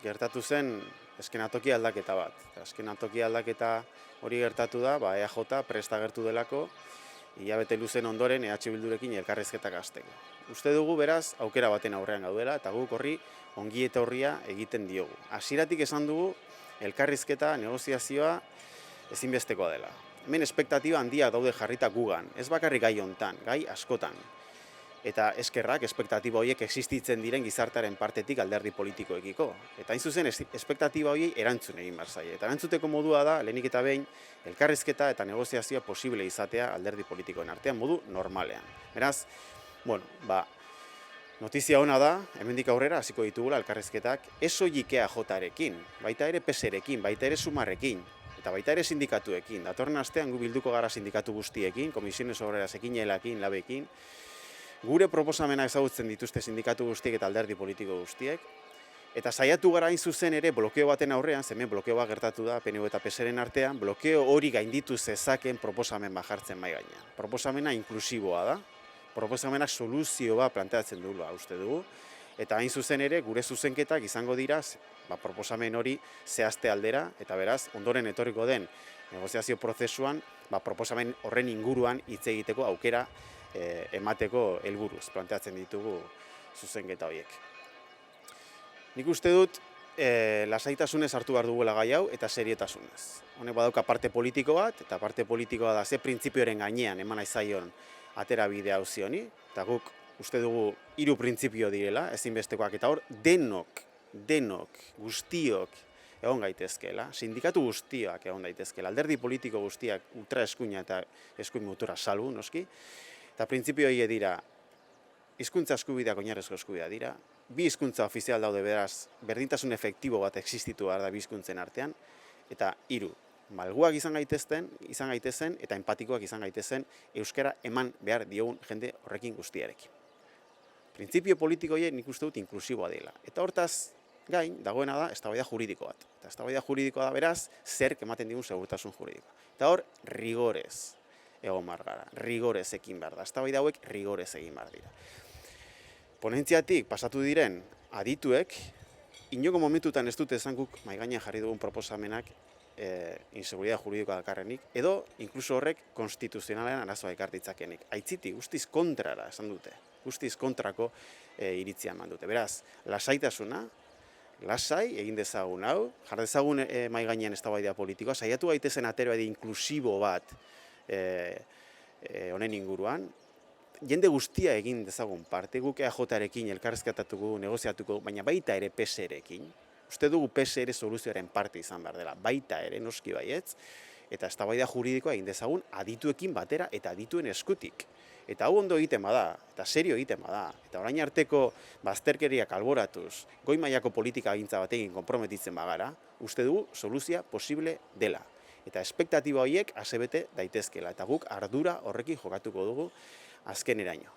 gertatu zen eskenatoki aldaketa bat. Eskenatoki aldaketa hori gertatu da, EAJ prest agertu delako, hilabete luzen ondoren EH Bildurekin elkarrizketak hasteko. Uste dugu beraz aukera baten aurrean gaudela eta guk horri ongi etorria egiten diogu. Hasieratik esan dugu elkarrizketa, negoziazioa ezinbestekoa dela. Hemen espektatiba handia daude jarrita gugan, ez bakarrik gai hontan, gai askotan. Eta eskerrak espektatiba horiek existitzen diren gizartearen partetik alderdi politikoekiko. Eta hain zuzen espektatiba horiei erantzun egin behar zaie. Eta erantzuteko modua da, lehenik eta behin, elkarrizketa eta negoziazioa posible izatea alderdi politikoen artean modu normalean. Beraz, notizia ona da, hemendik aurrera hasiko ditugula elkarrizketak ez soilik EAJarekin, baita ere PSerekin, baita ere Sumarrekin, eta baita ere sindikatuekin. Datorren astean gu bilduko gara sindikatu guztiekin, Comisiones Obrerasekin, ELAkin, LABekin. Gure proposamena ezagutzen dituzte sindikatu guztiek eta alderdi politiko guztiek. Eta saiatu gara hain zuzen ere blokeo baten aurrean, hemen blokeo bat gertatu da PNV eta PSren artean, blokeo hori gainditu zezaken proposamen bat jartzen mahai gainean. Proposamena inklusiboa da, proposamena soluzio bat planteatzen dugula uste dugu. Eta hain zuzen ere gure zuzenketak izango dira proposamen hori zehazte aldera, eta beraz ondoren etorriko den negoziazio prozesuan proposamen horren inguruan hitz egiteko aukera emateko helburuz planteatzen ditugu zuzenketa horiek. Nik uste dut lasaitasunez hartu behar dugula gai hau eta seriotasunez. Honek badauka parte politiko bat, eta parte politikoa da ze printzipioaren gainean eman nahi zaion atera bidea auzi honi, eta guk uste dugu 3 printzipio direla, ezinbestekoak, eta hor denok, guztiok egon gaitezkeela, sindikatu guztiak egon daitezkeela, alderdi politiko guztiak ultra eskuina eta eskuin mutura salbu, noski, eta printzipio horiek dira, hizkuntza eskubideak oinarrizko eskubidea dira, 2 hizkuntza ofizial daude beraz, berdintasun efektibo bat existitu behar da 2 hizkuntzen artean, eta 3, malguak izan gaitezen eta empatikoak izan gaitezen euskara eman behar diogun jende horrekin guztiarekin. Printzipio politiko horiek nik uste dut inklusiboa dela. Eta hortaz gain dagoena da eztabaida juridiko bat. Eta eztabaida juridikoa da beraz, zerk ematen digun segurtasun juridikoa. Eta hor, rigorez egon behar gara, rigorez ekin behar da. Eztabaida hauek rigorez egin behar dira. Ponentziatik pasatu diren adituek, inoko momentutan ez dute esan guk mahai gainean jarri dugun proposamenak inseguridade juridikoa dakarrenik, edo inkluso horrek konstituzionalean arazoa ekar ditzakenik. Aitziti, guztiz kontrara esan dute, guztiz kontrako iritzia eman dute. Beraz, lasaitasuna, lasai egin dezagun hau, jar dezagun mahai gainean eztabaida politikoa, saiatu gaitezen ateroa inklusibo bat honen inguruan, jende guztia egin dezagun parte, guk EAJarekin elkarrizketatuko, negoziatuko, baina baita ere PSerekin. Uste dugu PS ere soluzioaren parte izan behar dela, baita ere noski baietz, eta eztabaida juridikoa egin dezagun adituekin batera eta adituen eskutik. Eta hau ondo egiten bada, eta serio egiten bada, eta orain arteko bazterkeriak alboratuz, goi mailako politika agintza batekin konprometitzen bagara, uste dugu soluzia posible dela. Eta espektatiba horiek asebete daitezkela, eta guk ardura horrekin jokatuko dugu azkeneraino.